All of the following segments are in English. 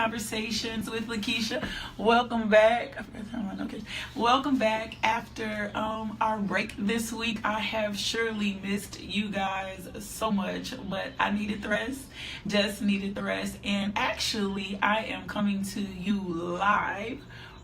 Conversations with LaKisha. Welcome back. Welcome back after our break this week. I have surely missed you guys so much, but I needed the rest. Just needed the rest. And actually, I am coming to you live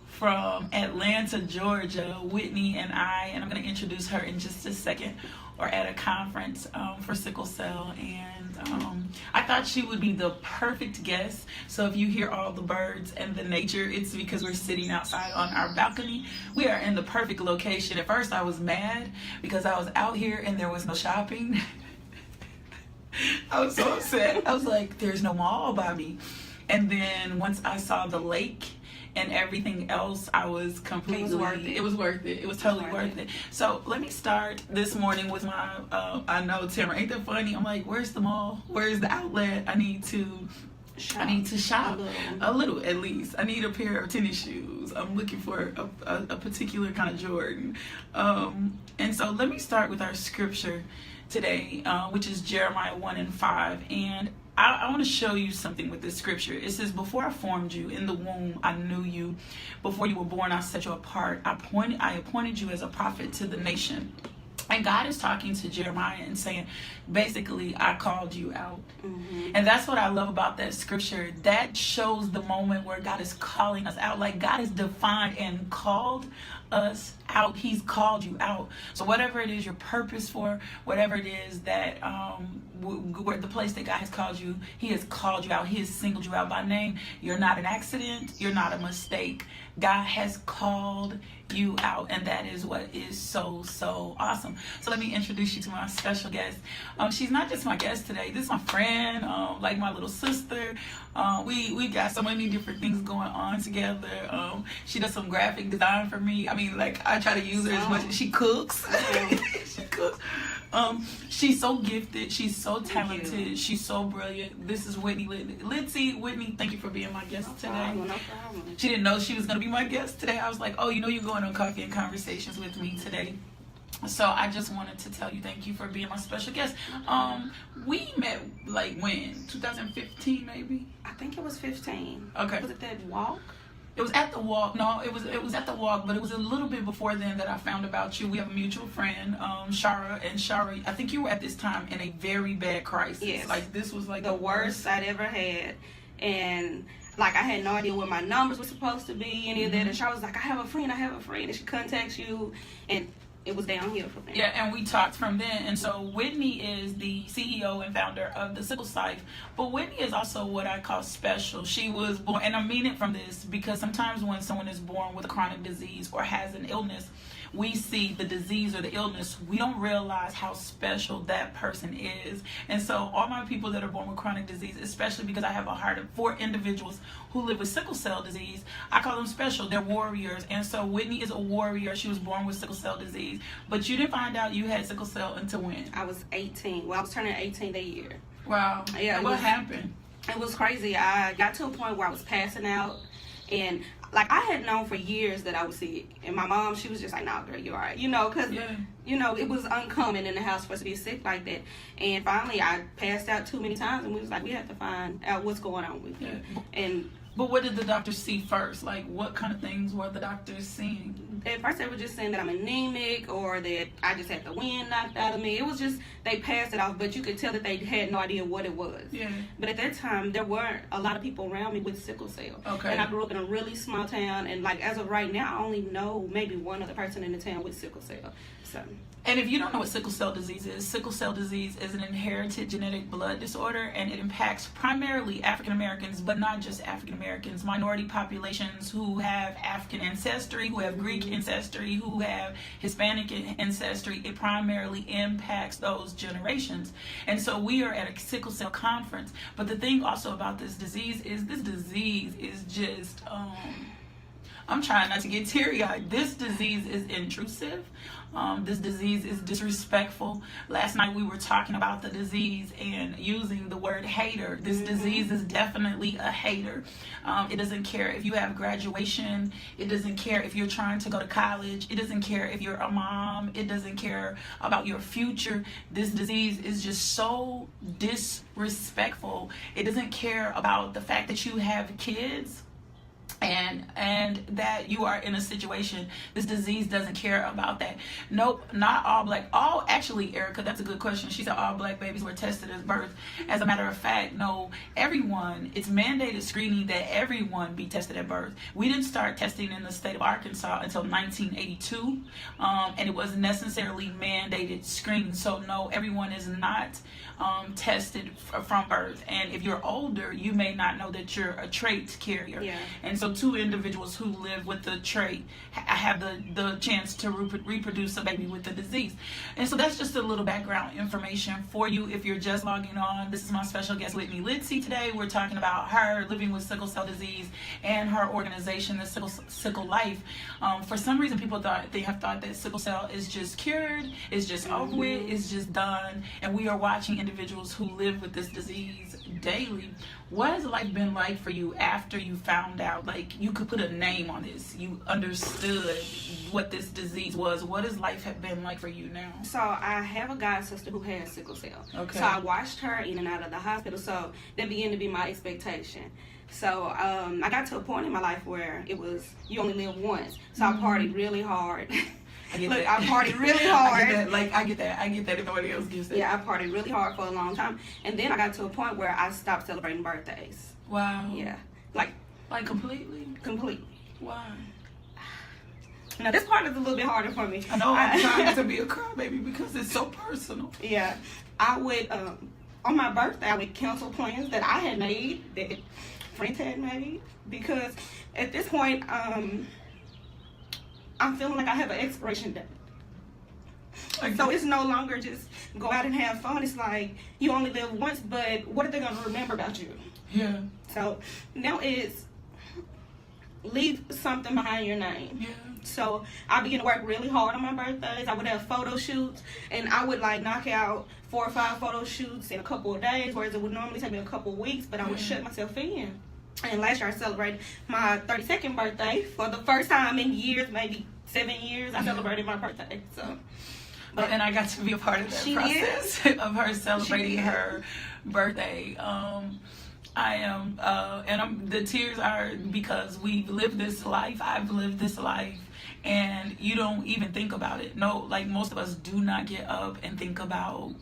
from Atlanta, Georgia. Whitney and I'm going to introduce her in just a second. Or at a conference for sickle cell, and I thought she would be the perfect guest. So if you hear all the birds and the nature, it's because we're sitting outside on our balcony. We are in the perfect location. At first I was mad because I was out here and there was no shopping. I was so upset. I was like, there's no mall by me. And then once I saw the lake and everything else, I was completely... It was worth it. It was worth it. It was totally worth it. So let me start this morning with my... I know, Tamara, ain't that funny? I'm like, where's the mall? Where's the outlet? I need to shop a little at least. I need a pair of tennis shoes. I'm looking for a particular kind of Jordan. And so let me start with our scripture today, which is Jeremiah 1:5. And I want to show you something with this scripture. It says, before I formed you in the womb, I knew you. Before you were born, I set you apart. I appointed you as a prophet to the nation. And God is talking to Jeremiah and saying, basically, I called you out. Mm-hmm. And that's what I love about that scripture. That shows the moment where God is calling us out. Like God has defined and called us out. He's called you out. So whatever it is your purpose for, whatever it is that where the place that God has called you, He has called you out. He has singled you out by name. You're not an accident. You're not a mistake. God has called you out, and that is what is so awesome. So let me introduce you to my special guest. She's not just my guest today. This is my friend, like my little sister. We got so many different things going on together. She does some graphic design for me. I mean, like I try to use her as much as she cooks. She cooks. She's so gifted. She's so talented. She's so brilliant. This is Whitney Litzsey. Whitney, thank you for being my guest today. No problem. She didn't know she was going to be my guest today. I was like, oh, you're going on Coffee and Conversations with me today. So I just wanted to tell you thank you for being my special guest. We met like when? 2015 maybe? I think it was 15. Okay. Was it that walk? It was at the walk. No, it was at the walk, but it was a little bit before then that I found about you. We have a mutual friend, Shara, and Shara, I think you were at this time in a very bad crisis. Yes. Like this was like the worst I'd ever had. And like I had no idea what my numbers were supposed to be, any of that. And Shara was like, I have a friend, and she contacts you, and it was downhill from there. Yeah, and we talked from then. And so Whitney is the CEO and founder of TheSickleLife. But Whitney is also what I call special. She was born, and I mean it from this, because sometimes when someone is born with a chronic disease or has an illness, we see the disease or the illness, we don't realize how special that person is. And so all my people that are born with chronic disease, especially because I have a heart for individuals who live with sickle cell disease, I call them special. They're warriors. And so Whitney is a warrior. She was born with sickle cell disease. But you didn't find out you had sickle cell until when? I was 18. Well, I was turning 18 that year. Wow. Yeah. What happened? It was crazy. I got to a point where I was passing out, and like I had known for years that I was sick, and my mom, she was just like, "Nah, girl, you're all right," because it was uncommon in the house for us to be sick like that. And finally, I passed out too many times, and we was like, we have to find out what's going on with you. But what did the doctors see first? Like, what kind of things were the doctors seeing? At first, they were just saying that I'm anemic, or that I just had the wind knocked out of me. It was just, they passed it off, but you could tell that they had no idea what it was. Yeah. But at that time, there weren't a lot of people around me with sickle cell. Okay. And I grew up in a really small town, and like as of right now, I only know maybe one other person in the town with sickle cell. So. And if you don't know what sickle cell disease is an inherited genetic blood disorder, and it impacts primarily African Americans, but not just African Americans, minority populations who have African ancestry, who have Greek ancestry, who have Hispanic ancestry. It primarily impacts those generations. And so we are at a sickle cell conference. But the thing also about this disease is just I'm trying not to get teary-eyed. This disease is intrusive. This disease is disrespectful. Last night we were talking about the disease and using the word hater. This disease is definitely a hater. It doesn't care if you have graduation. It doesn't care if you're trying to go to college. It doesn't care if you're a mom. It doesn't care about your future. This disease is just so disrespectful. It doesn't care about the fact that you have kids and that you are in a situation. This disease doesn't care about that. Nope, not all black. All, actually, Erica, that's a good question. She said all black babies were tested at birth. As a matter of fact, no, everyone, it's mandated screening that everyone be tested at birth. We didn't start testing in the state of Arkansas until 1982, and it wasn't necessarily mandated screening. So no, everyone is not tested from birth. And if you're older, you may not know that you're a trait carrier. Yeah. And so two individuals who live with the trait have the chance to reproduce a baby with the disease. And so that's just a little background information for you if you're just logging on. This is my special guest, Whitney Litzsey. Today we're talking about her living with sickle cell disease and her organization, the Sickle Life. For some reason, people have thought that sickle cell is just cured, it's just over with, it's just done. And we are watching individuals who live with this disease daily. What has life been like for you after you found out, like you could put a name on this, you understood what this disease was? What has life have been like for you now? So I have a god sister who has sickle cell. Okay. So I watched her in and out of the hospital. So that began to be my expectation. So I got to a point in my life where it was, you only live once. So I partied really hard. I get Look, that. I partied really hard. I get that if nobody else gets that. Yeah, I partied really hard for a long time. And then I got to a point where I stopped celebrating birthdays. Wow. Yeah. Like completely? Completely. Why? Now this part is a little bit harder for me. I know, I'm trying to be a crybaby because it's so personal. Yeah. I would, on my birthday, I would cancel plans that I had made, that friends had made, because at this point, I'm feeling like I have an expiration date. So it's no longer just go out and have fun. It's like you only live once, but what are they going to remember about you? Yeah. So now it's leave something behind your name. Yeah. So I began to work really hard on my birthdays. I would have photo shoots, and I would like knock out 4 or 5 photo shoots in a couple of days, whereas it would normally take me a couple of weeks, but I would shut myself in. And last year I celebrated my 32nd birthday for the first time in years, maybe 7 years. I celebrated my birthday. So, and I got to be a part of that process of her celebrating her birthday. I am, and the tears are because we've lived this life. I've lived this life, and you don't even think about it. No, like most of us do not get up and think about,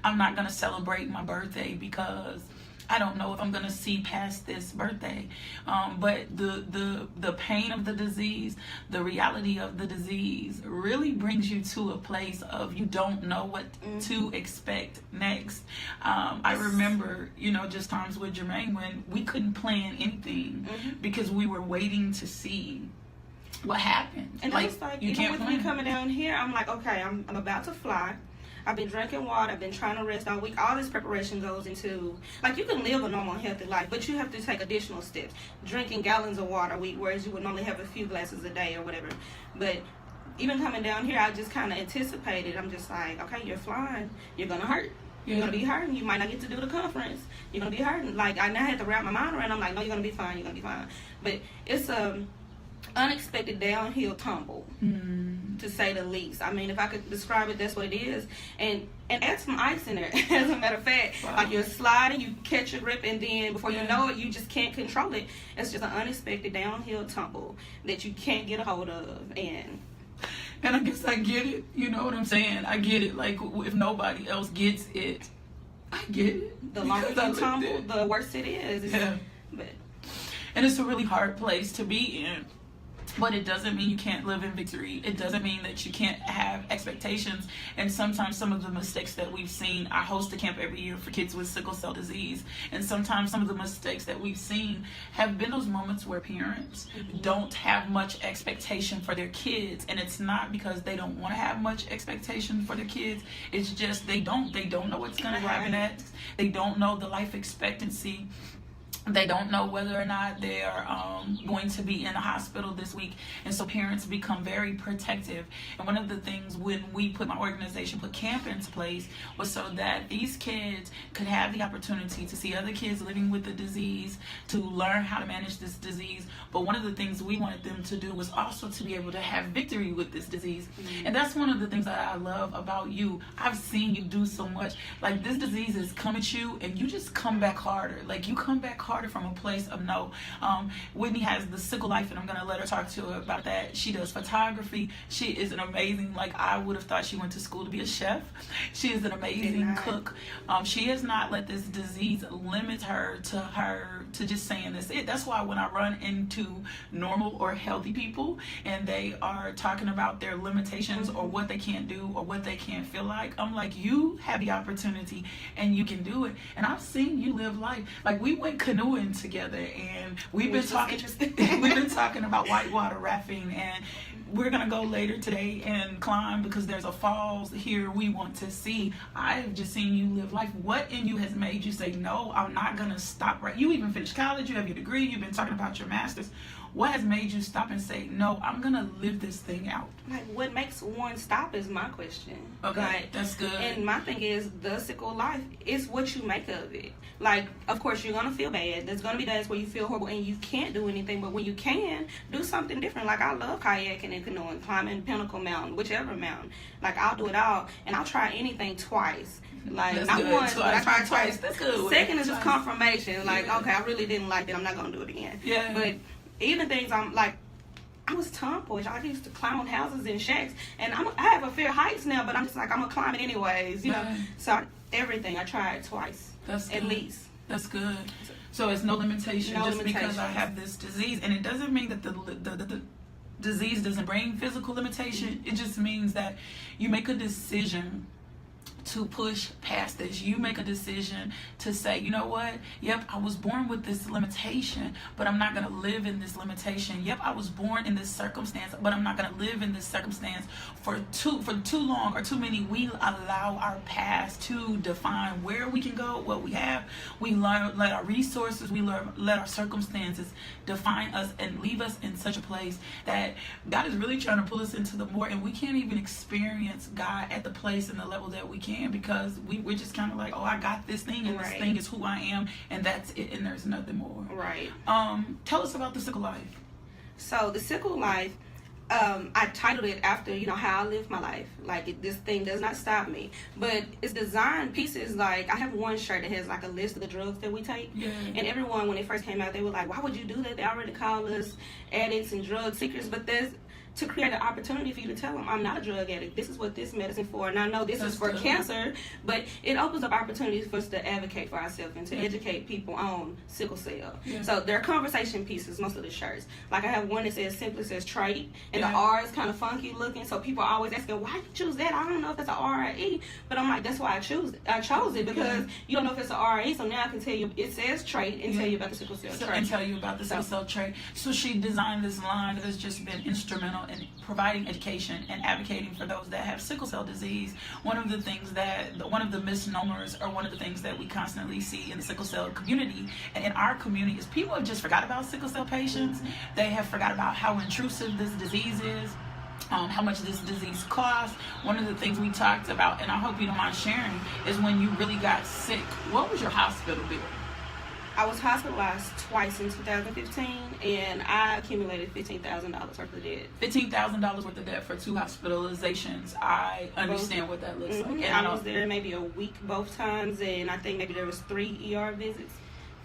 I'm not gonna celebrate my birthday because I don't know if I'm gonna see past this birthday. But the pain of the disease, the reality of the disease really brings you to a place of you don't know what to expect next. I remember, just times with Jermaine when we couldn't plan anything because we were waiting to see what happened. And like, it's like, you even can't with plan. me coming down here, I'm like, okay, I'm about to fly. I've been drinking water. I've been trying to rest all week. All this preparation goes into, like, you can live a normal, healthy life, but you have to take additional steps. Drinking gallons of water a week, whereas you would normally have a few glasses a day or whatever. But even coming down here, I just kind of anticipated. I'm just like, okay, you're flying. You're going to hurt. You're going to be hurting. You might not get to do the conference. You're going to be hurting. Like, I now had to wrap my mind around. I'm like, no, you're going to be fine. You're going to be fine. But it's unexpected downhill tumble, to say the least. I mean, if I could describe it, that's what it is. And add some ice in there. As a matter of fact, like you're sliding, you catch your grip, and then before you know it, you just can't control it. It's just an unexpected downhill tumble that you can't get a hold of. And I guess I get it. You know what I'm saying? I get it. Like, if nobody else gets it, I get it. The longer you tumble, the worse it is. Yeah. And it's a really hard place to be in. But it doesn't mean you can't live in victory. It doesn't mean that you can't have expectations. And sometimes some of the mistakes that we've seen, I host a camp every year for kids with sickle cell disease. And sometimes some of the mistakes that we've seen have been those moments where parents don't have much expectation for their kids. And it's not because they don't want to have much expectation for their kids. It's just they don't know what's going to happen next. They don't know the life expectancy They don't know whether or not they're going to be in the hospital this week, and so parents become very protective. And one of the things when we put my organization put camp into place was so that these kids could have the opportunity to see other kids living with the disease, to learn how to manage this disease. But one of the things we wanted them to do was also to be able to have victory with this disease. And that's one of the things that I love about you. I've seen you do so much. Like, this disease has come at you and you just come back harder. Like, you come back harder from a place of no. Whitney has the Sickle Life, and I'm going to let her talk to her about that. She does photography. She is an amazing, like, I would have thought she went to school to be a chef. She is an amazing cook. She has not let this disease limit her to just saying this. That's why when I run into normal or healthy people and they are talking about their limitations or what they can't do or what they can't feel like, I'm like, you have the opportunity and you can do it. And I've seen you live life. Like, we went canoeing together, and we've been talking about whitewater rafting, and we're gonna go later today and climb because there's a falls here we want to see. I've just seen you live life. What in you has made you say, no, I'm not gonna stop? Right? You even finished college, you have your degree, you've been talking about your master's. What has made you stop and say, no, I'm gonna live this thing out? Like, what makes one stop is my question. Okay, like, that's good. And my thing is, the Sickle Life is what you make of it. Like, of course, you're gonna feel bad. There's gonna be days where you feel horrible and you can't do anything. But when you can, do something different. Like, I love kayaking and canoeing, climbing Pinnacle Mountain, whichever mountain. Like, I'll do it all, and I'll try anything twice. Like, that's not good. once, but I tried twice. That's good. Second is just confirmation. Like, okay, I really didn't like it. I'm not gonna do it again. Yeah. But even things I'm like, I was tomboyish. I used to climb on houses and shacks, and I have a fear of heights now, but I'm just like, I'm gonna climb it anyways, you know. So everything I tried twice, that's at good. least. That's good. So it's no limitation because I have this disease, and it doesn't mean that the disease doesn't bring physical limitation. It just means that you make a decision to push past this. You make a decision to say, you know what? Yep, I was born with this limitation, but I'm not going to live in this limitation. Yep, I was born in this circumstance, but I'm not going to live in this circumstance for too long or too many. We allow our past to define where we can go, what we have. We let our resources, let our circumstances define us and leave us in such a place that God is really trying to pull us into the more, and we can't even experience God at the place and the level that we can, because we're just kind of like, oh, I got this thing, and this thing is who I am, and that's it, and there's nothing more. Right. Tell us about the Sickle Life. So the Sickle Life, I titled it after, you know, how I live my life. Like, this thing does not stop me, but it's designed pieces. Like, I have one shirt that has like a list of the drugs that we take, and everyone, when it first came out, they were like, why would you do that? They already call us addicts and drug seekers, but there's to create an opportunity for you to tell them, I'm not a drug addict. This is what this medicine for, and I know this is for cancer, but it opens up opportunities for us to advocate for ourselves and to educate people on sickle cell. So there are conversation pieces, most of the shirts. Like, I have one that simply says trait, and the R is kind of funky looking, so people are always asking, why you choose that? I don't know if it's an R or E, but I'm like, that's why I chose it, because you don't know if it's an R or E, so now I can tell you, it says trait, and tell you about the sickle cell trait. And tell you about the sickle cell trait. So she designed this line that has just been instrumental in providing education and advocating for those that have sickle cell disease. One of the misnomers, or one of the things that we constantly see in the sickle cell community and in our community, is people have just forgot about sickle cell patients. They have forgot about how intrusive this disease is, how much this disease costs. One of the things we talked about, and I hope you don't mind sharing, is when you really got sick, what was your hospital bill? I was hospitalized twice in 2015, and I accumulated $15,000 worth of debt. $15,000 worth of debt for 2 hospitalizations. I understand what that looks like. And I was there maybe a week both times, and I think maybe there was 3 ER visits.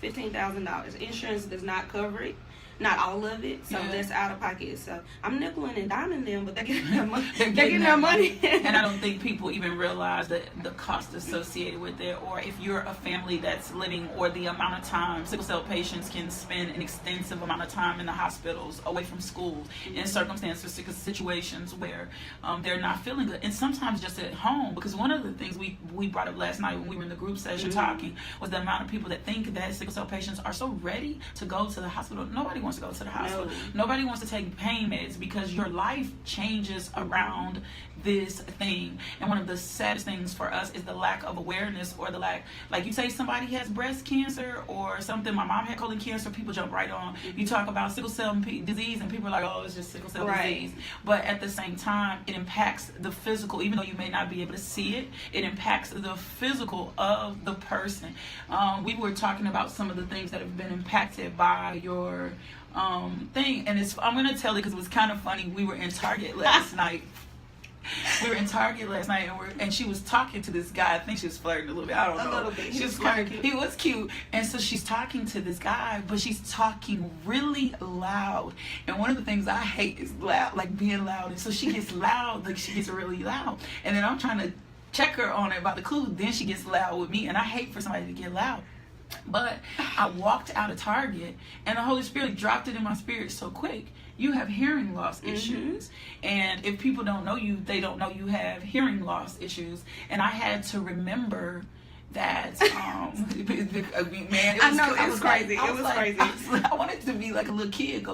$15,000. Insurance does not cover it. Not all of it, so that's out of pocket. So I'm nickeling and diming them, but they're getting their money. They're getting their money. And I don't think people even realize that the cost associated with it, or if you're a family that's living, or the amount of time sickle cell patients can spend an extensive amount of time in the hospitals, away from schools, in circumstances, situations where they're not feeling good, and sometimes just at home. Because one of the things we brought up last night when we were in the group session talking was the amount of people that think that sickle cell patients are so ready to go to the hospital. Nobody wants to go to the hospital. No. Nobody wants to take pain meds because your life changes around this thing. And one of the saddest things for us is the lack of awareness, or the lack, like you say somebody has breast cancer or something. My mom had colon cancer, people jump right on. You talk about sickle cell disease and people are like, oh, it's just sickle cell disease. But at the same time, it impacts the physical. Even though you may not be able to see it, it impacts the physical of the person. We were talking about some of the things that have been impacted by your thing, and I'm going to tell it because it was kind of funny. We were in Target last night. And she was talking to this guy. I think she was flirting a little bit. I don't know. A little bit. She was flirting. He was cute. And so she's talking to this guy, but she's talking really loud. And one of the things I hate is loud, like being loud. And so she gets loud, like she gets really loud. And then I'm trying to check her on it about the clue. Then she gets loud with me. And I hate for somebody to get loud. But I walked out of Target, and the Holy Spirit dropped it in my spirit so quick. You have hearing loss issues. And if people don't know you, they don't know you have hearing loss issues. And I had to remember that, man, it was crazy. I wanted to be like a little kid,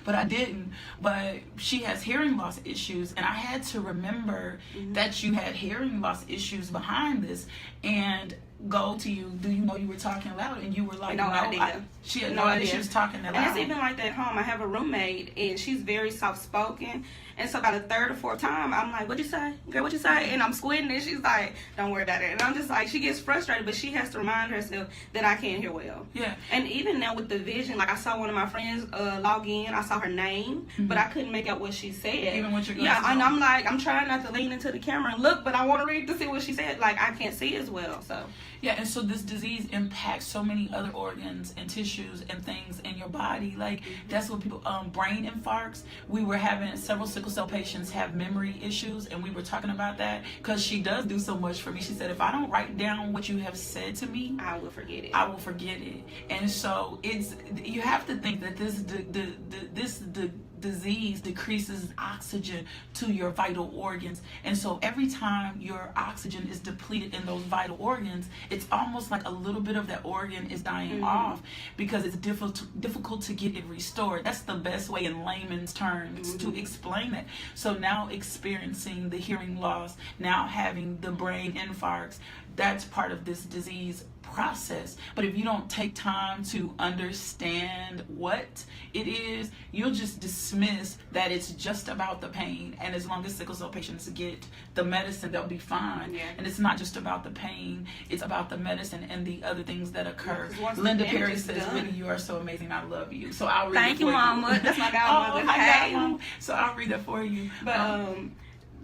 but I didn't. But she has hearing loss issues, and I had to remember that you had hearing loss issues behind this, and go to you, do you know you were talking loud? And you were like, no idea. She had no idea she was talking that loud. And it's even like that at home. I have a roommate, and she's very soft-spoken. And so by the third or fourth time, I'm like, what'd you say? Girl, what'd you say? And I'm squinting, and she's like, don't worry about it. And I'm just like, she gets frustrated, but she has to remind herself that I can't hear well. Yeah. And even now with the vision, like I saw one of my friends log in. I saw her name, but I couldn't make out what she said. Even with your glasses and I'm like, I'm trying not to lean into the camera and look, but I want to read to see what she said. Like, I can't see as well, so. Yeah, and so this disease impacts so many other organs and tissues and things in your body. Like, that's what people, brain infarcts. We were having several sickle cell patients have memory issues, and we were talking about that because she does do so much for me. She said, if I don't write down what you have said to me, I will forget it. And so you have to think that this disease decreases oxygen to your vital organs, and so every time your oxygen is depleted in those vital organs, it's almost like a little bit of that organ is dying off, because it's difficult to get it restored. That's the best way in layman's terms to explain it. So now experiencing the hearing loss, now having the brain infarcts, that's part of this disease process. But if you don't take time to understand what it is, you'll just dismiss that it's just about the pain. And as long as sickle cell patients get the medicine, they'll be fine. Yeah. And it's not just about the pain, it's about the medicine and the other things that occur. Yeah, Linda Perry says, Whitney, you are so amazing, I love you. So I'll read Thank you, Mama. That's my godmother. Hey. So I'll read that for you. But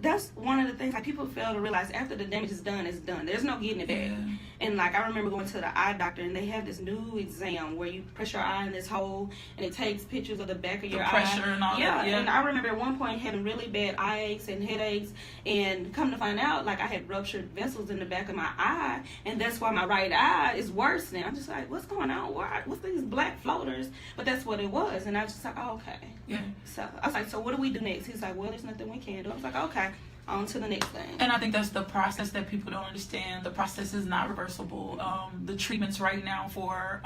that's one of the things, like, people fail to realize after the damage is done, it's done. There's no getting it back. Yeah. And like, I remember going to the eye doctor, and they have this new exam where you press your eye in this hole, and it takes pictures of the back of your pressure eye. And all that. Yeah. And I remember at one point having really bad eye aches and headaches, and come to find out, like, I had ruptured vessels in the back of my eye, and that's why my right eye is worse now. I'm just like, what's going on? What's these black floaters? But that's what it was, and I was just like, oh, okay. Yeah. So I was like, so what do we do next? He's like, well, there's nothing we can do. I was like, okay. On to the next thing. And I think that's the process that people don't understand. The process is not reversible. The treatments right now for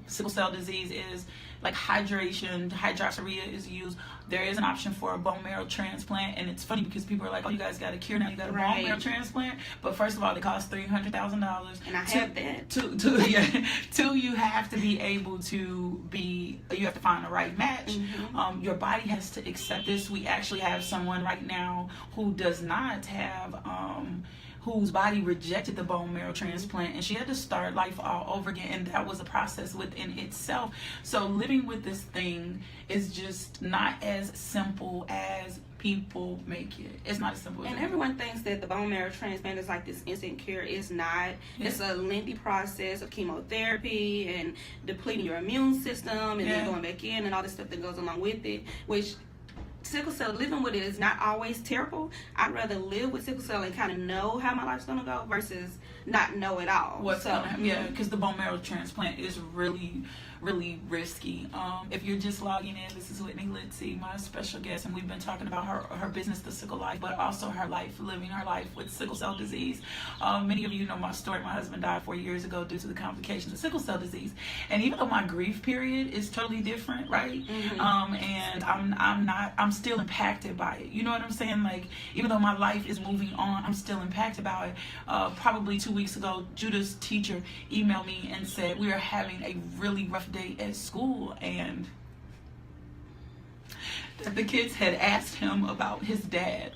sickle cell disease is like hydration. Hydroxyurea is used. There is an option for a bone marrow transplant, and it's funny because people are like, oh, you guys got a cure now, you got a bone marrow transplant. But first of all, it costs $300,000. And I have that. Two, you have to be able to you have to find the right match. Your body has to accept this. We actually have someone right now who does not have whose body rejected the bone marrow transplant, and she had to start life all over again, and that was a process within itself. So living with this thing is just not as simple as people make it. It's not as simple as and everyone thinks that the bone marrow transplant is like this instant cure. It's not. Yeah. It's a lengthy process of chemotherapy and depleting your immune system, and then going back in, and all this stuff that goes along with it, which sickle cell, living with it is not always terrible. I'd rather live with sickle cell and kind of know how my life's gonna go versus not know at all. Because the bone marrow transplant is really, really risky. If you're just logging in, this is Whitney Litzsey, my special guest, and we've been talking about her business, The Sickle Life, but also her life, living her life with sickle cell disease. Many of you know my story. My husband died 4 years ago due to the complications of sickle cell disease, and even though my grief period is totally different, right? And I'm still impacted by it. You know what I'm saying? Like, even though my life is moving on, I'm still impacted by it. Probably 2 weeks ago, Judah's teacher emailed me and said we are having a really rough day at school, and that the kids had asked him about his dad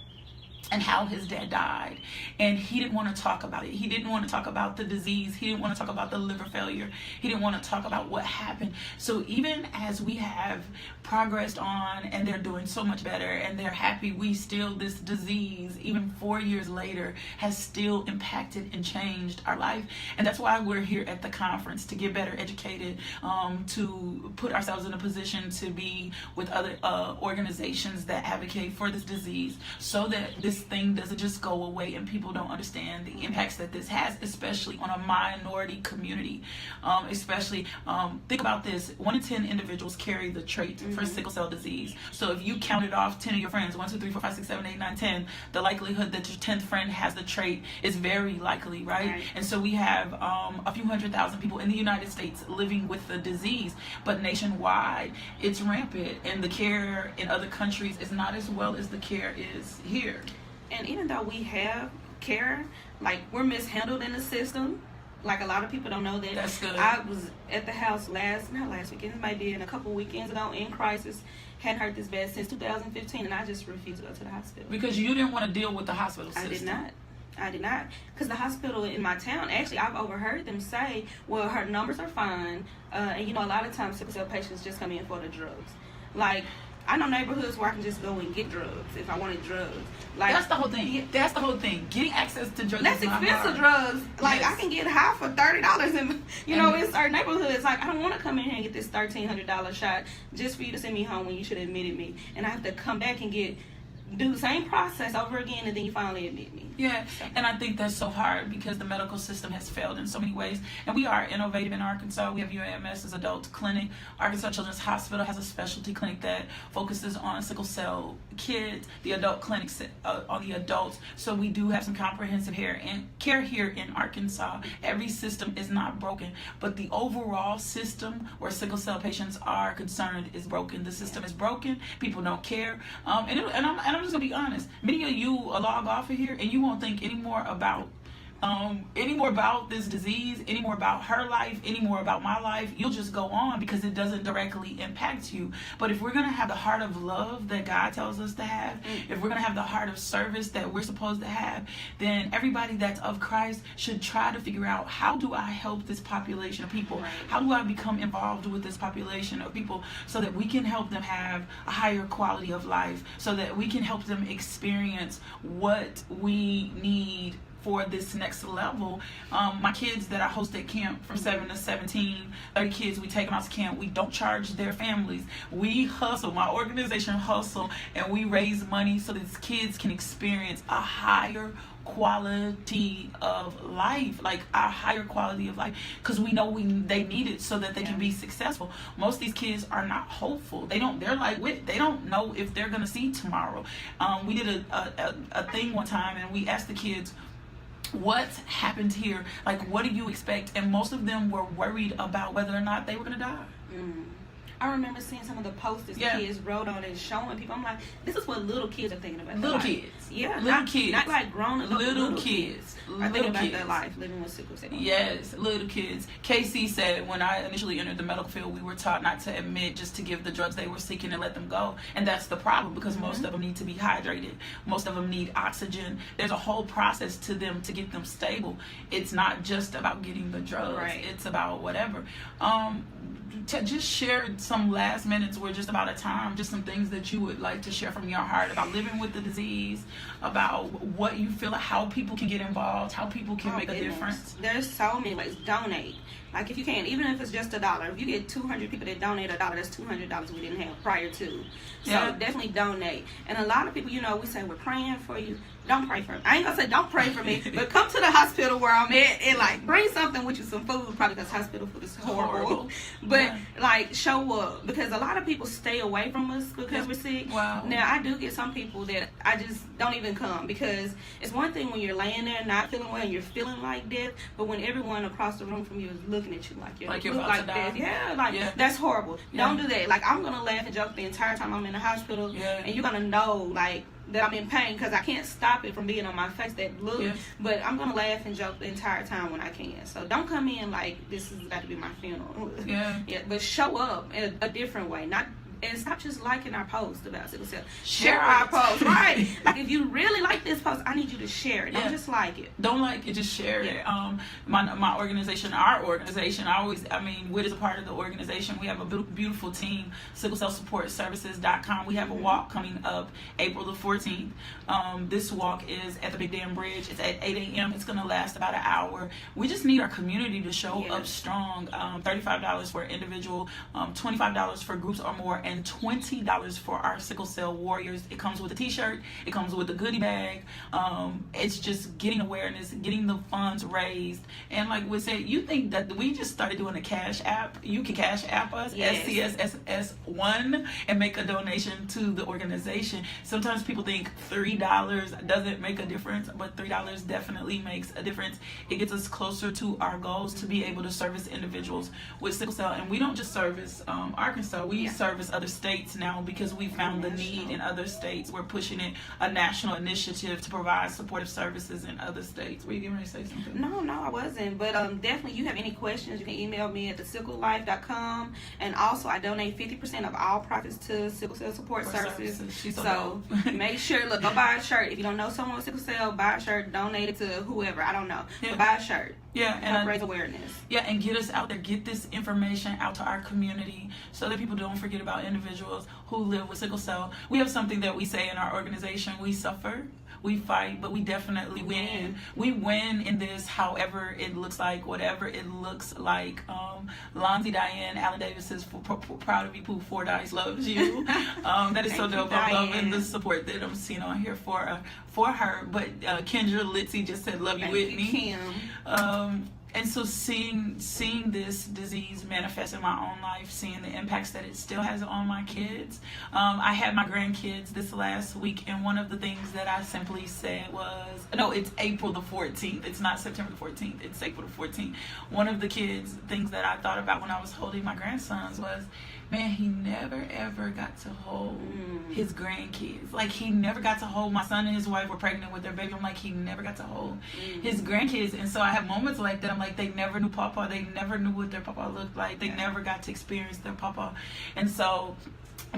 and how his dad died, and he didn't want to talk about it. He didn't want to talk about the disease. He didn't want to talk about the liver failure. He didn't want to talk about what happened. So even as we have progressed on and they're doing so much better and they're happy, this disease, even 4 years later, has still impacted and changed our life. And that's why we're here at the conference, to get better educated, to put ourselves in a position to be with other organizations that advocate for this disease, so that this thing doesn't just go away and people don't understand the impacts that this has, especially on a minority community. Think about this: 1 in 10 individuals carry the trait for sickle cell disease. So if you counted off 10 of your friends, 1, 2, 3, 4, 5, 6, 7, 8, 9, 10, the likelihood that your 10th friend has the trait is very likely, right? And so we have a few 100,000 people in the United States living with the disease, but nationwide it's rampant, and the care in other countries is not as well as the care is here. And even though we have care, like, we're mishandled in the system. Like, a lot of people don't know that. That's good. I was at the house not last weekend, it might be in a couple weekends ago, in crisis. Hadn't hurt this bad since 2015, and I just refused to go to the hospital. Because you didn't want to deal with the hospital system. I did not. Because the hospital in my town, actually, I've overheard them say, well, her numbers are fine. And, a lot of times sickle cell patients just come in for the drugs. Like, I know neighborhoods where I can just go and get drugs if I wanted drugs. Like, that's the whole thing. Yeah. That's the whole thing. Getting access to drugs. That's expensive drugs. Like, yes. I can get high for $30 in, in certain neighborhoods. Like, I don't want to come in here and get this $1,300 shot just for you to send me home when you should have admitted me. And I have to come back and do the same process over again, and then you finally admit me. Yeah, and I think that's so hard because the medical system has failed in so many ways. And we are innovative in Arkansas. We have UAMS's adult clinic. Arkansas Children's Hospital has a specialty clinic that focuses on sickle cell kids, the adult clinics on the adults. So we do have some comprehensive care here in Arkansas. Every system is not broken, but the overall system where sickle cell patients are concerned is broken. The system is broken. People don't care. And I'm just gonna be honest. Many of you log off of here and you won't think any more about this disease, any more about her life, any more about my life. You'll just go on because it doesn't directly impact you. But if we're gonna have the heart of love that God tells us to have, if we're gonna have the heart of service that we're supposed to have, then everybody that's of Christ should try to figure out, how do I help this population of people? How do I become involved with this population of people so that we can help them have a higher quality of life, so that we can help them experience what we need for this next level. My kids that I host at camp from 7 to 17, 30 kids, we take them out to camp. We don't charge their families. We hustle, my organization hustle, and we raise money so these kids can experience a higher quality of life, like a higher quality of life, because we know they need it so that they can be successful. Most of these kids are not hopeful. They don't know if they're gonna see tomorrow. We did a thing one time, and we asked the kids, what happened here? Like, what do you expect? And most of them were worried about whether or not they were going to die. I remember seeing some of the posters kids wrote on and showing people. I'm like, this is what little kids are thinking about. Little kids. Yeah. Little kids. Not like grown adults. Little kids. Are thinking about their life, living with sickle cell. Yes, little kids. Casey said, when I initially entered the medical field, we were taught not to admit, just to give the drugs they were seeking and let them go. And that's the problem, because most of them need to be hydrated. Most of them need oxygen. There's a whole process to them to get them stable. It's not just about getting the drugs. Right. It's about whatever. Just share some last minutes. We're just about a time. Just some things that you would like to share from your heart about living with the disease, about what you feel, how people can get involved, how people can make a difference. There's so many ways. Donate. Like, if you can, even if it's just $1, if you get 200 people that donate $1, that's $200 we didn't have prior to. So definitely donate. And a lot of people, we say we're praying for you. Don't pray for me. I ain't gonna say don't pray for me, but come to the hospital where I'm at and like bring something with you, some food, probably because hospital food is horrible. But like show up, because a lot of people stay away from us because we're sick. Wow. Now I do get some people that I just don't even come, because it's one thing when you're laying there not feeling well and you're feeling like death, but when everyone across the room from you is looking at you like you're about to die. Death, that's horrible. Don't do that. Like, I'm gonna laugh and joke the entire time I'm in the hospital, and you're gonna know like that I'm in pain, because I can't stop it from being on my face, that look. But I'm gonna laugh and joke the entire time when I can. So don't come in like this is about to be my funeral. But show up in a different way, and stop just liking our post about sickle cell. Share our post, right? Like, if you really like this post, I need you to share it. Don't just like it. Don't like it, just share it. My organization, our organization, WIT is a part of the organization. We have a beautiful team, SickleCellSupportServices.com. We have a walk coming up April the 14th. This walk is at the Big Dam Bridge. It's at 8 a.m. It's going to last about an hour. We just need our community to show up strong. $35 for individual, $25 for groups or more, and $20 for our sickle cell warriors. It comes with a t-shirt, it comes with a goodie bag. It's just getting awareness, getting the funds raised. And like we said, you think that we just started doing a cash app. You can cash app us, SCSSS1, and make a donation to the organization. Sometimes people think $3 doesn't make a difference, but $3 definitely makes a difference. It gets us closer to our goals to be able to service individuals with sickle cell. And we don't just service Arkansas, we service other states now, because we found the need in other states. We're pushing it, a national initiative to provide supportive services in other states. Were you getting ready to say something? No, I wasn't. But definitely, you have any questions, you can email me at TheSickleLife.com. And also, I donate 50% of all profits to Sickle Cell Support Services. So make sure, look, go buy a shirt. If you don't know someone with sickle cell, buy a shirt, donate it to whoever. I don't know. But buy a shirt. And raise awareness. And get us out there. Get this information out to our community so that people don't forget about individuals who live with sickle cell. We have something that we say in our organization: we suffer, we fight, but we definitely win. We win in this, however it looks like, whatever it looks like. Lonzie Diane Allen Davis is proud of you, Pooh. 4 Dice loves you. That is so dope. I'm loving the support that I'm seeing on here for her. But Kendra Litzsey just said, love you, Whitney. Kim. And so seeing this disease manifest in my own life, seeing the impacts that it still has on my kids. I had my grandkids this last week, and one of the things that I simply said was, no, it's April the 14th. It's not September the 14th. It's April the 14th. One of the things that I thought about when I was holding my grandsons was, man, he never ever got to hold his grandkids. Like, he never got to hold, my son and his wife were pregnant with their baby. I'm like, he never got to hold his grandkids. And so I have moments like that. I'm like, they never knew Papa. They never knew what their Papa looked like. They never got to experience their Papa. And so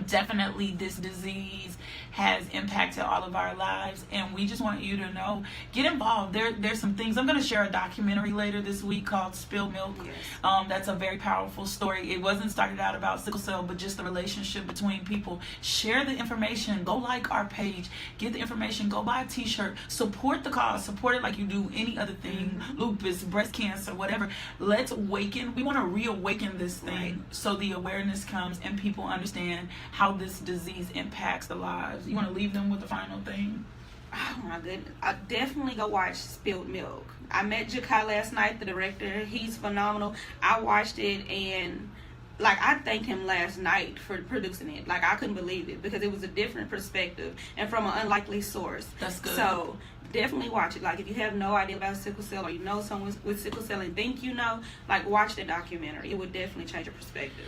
definitely this disease has impacted all of our lives, and we just want you to know, get involved. There's some things. I'm going to share a documentary later this week called Spilled Milk. That's a very powerful story. It wasn't started out about sickle cell, but just the relationship between people. Share the information. Go like our page. Get the information. Go buy a t-shirt. Support the cause. Support it like you do any other thing. Lupus, breast cancer, whatever. Let's awaken. We want to reawaken this thing so the awareness comes and people understand how this disease impacts the lives. You want to leave them with the final thing? Oh my goodness. I definitely go watch Spilled Milk. I met Jakai last night, the director. He's phenomenal. I watched it, and like, I thanked him last night for producing it. Like, I couldn't believe it, because it was a different perspective and from an unlikely source. That's good. So definitely watch it. Like, if you have no idea about sickle cell, or you know someone with sickle cell and think you know, like, watch the documentary. It would definitely change your perspective.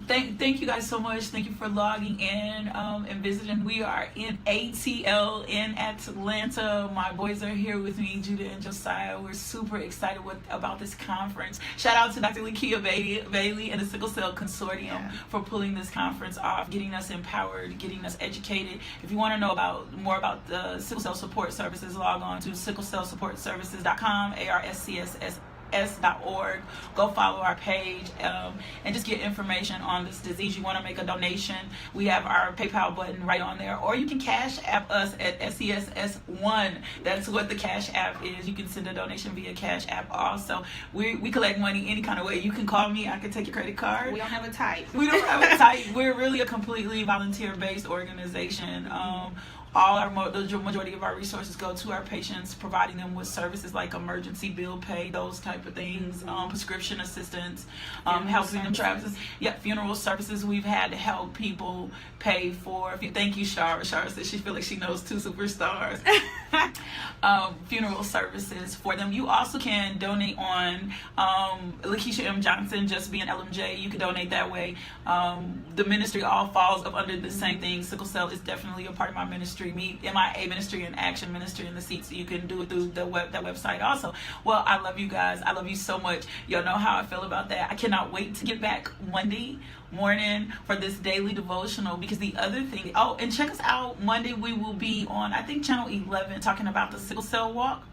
Thank you guys so much. Thank you for logging in and visiting. We are in ATL in Atlanta. My boys are here with me, Judah and Josiah. We're super excited about this conference. Shout out to Dr. LaKisha Bailey and the Sickle Cell Consortium for pulling this conference off, getting us empowered, getting us educated. If you want to know more about the Sickle Cell Support Services, log on to SickleCellSupportServices.com, ARSCSS sickles.org. Go follow our page and just get information on this disease. You want to make a donation, we have our PayPal button right on there, or you can Cash App us at SESS1. That's what the Cash App is. You can send a donation via Cash App also. We collect money any kind of way. You can call me, I can take your credit card. We don't have a type. We don't have a type. We're really a completely volunteer-based organization. The majority of our resources go to our patients, providing them with services like emergency bill pay, those type of things, prescription assistance, helping them travel. Funeral services. We've had to help people pay for. Thank you, Shara. Shara says she feels like she knows two superstars. Funeral services for them. You also can donate on LaKisha M. Johnson, just being LMJ. You can donate that way. The ministry all falls up under the same thing. Sickle cell is definitely a part of my ministry. MIA ministry and Action ministry in the seats. You can do it through that website also. Well, I love you guys. I love you so much. Y'all know how I feel about that. I cannot wait to get back Monday morning for this daily devotional, because the other thing, and check us out Monday. We will be on, I think, channel 11, talking about the sickle cell walk.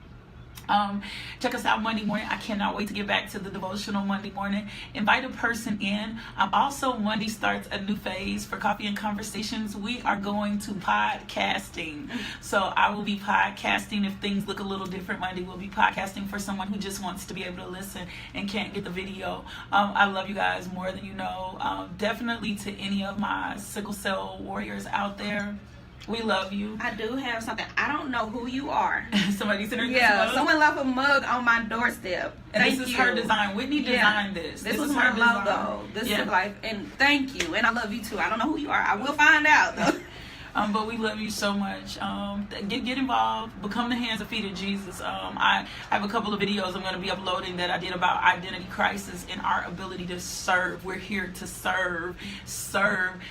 Check us out Monday morning. I cannot wait to get back to the devotional Monday morning. Invite a person in. Also, Monday starts a new phase for Coffee and Conversations. We are going to podcasting. So I will be podcasting. If things look a little different, Monday we'll be podcasting for someone who just wants to be able to listen and can't get the video. I love you guys more than you know. Definitely to any of my sickle cell warriors out there, we love you. I do have something. I don't know who you are. Somebody sent her this mug. Someone left a mug on my doorstep. And this is her design. Whitney designed this. This was her logo. This is life. And thank you. And I love you too. I don't know who you are. I will find out though. But we love you so much. Get involved. Become the hands and feet of Jesus. I have a couple of videos I'm going to be uploading that I did about identity crisis and our ability to serve. We're here to serve.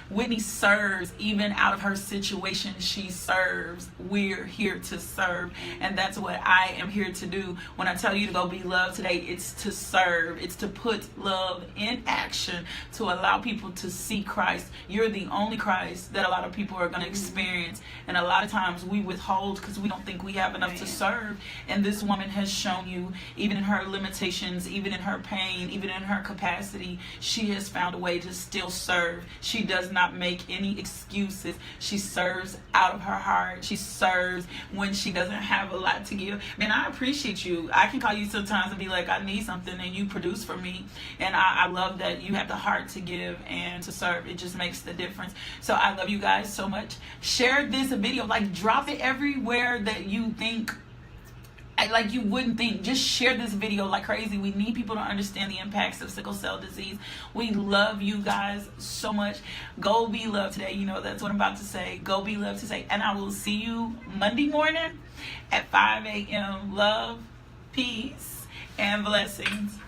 Whitney serves. Even out of her situation, she serves. We're here to serve. And that's what I am here to do. When I tell you to go be loved today, it's to serve. It's to put love in action, to allow people to see Christ. You're the only Christ that a lot of people are going to experience, and a lot of times we withhold because we don't think we have enough to serve. And this woman has shown you, even in her limitations, even in her pain, even in her capacity, she has found a way to still serve. She does not make any excuses. She serves out of her heart. She serves when she doesn't have a lot to give. Man, I appreciate you. I can call you sometimes and be like, I need something, and you produce for me. And I love that you have the heart to give and to serve. It just makes the difference. So I love you guys so much. Share this video, like drop it everywhere that you think, like you wouldn't think. Just share this video like crazy. We need people to understand the impacts of sickle cell disease. We love you guys so much. Go be loved today. You know, that's what I'm about to say. Go be loved today. And I will see you Monday morning at 5 a.m. Love, peace, and blessings.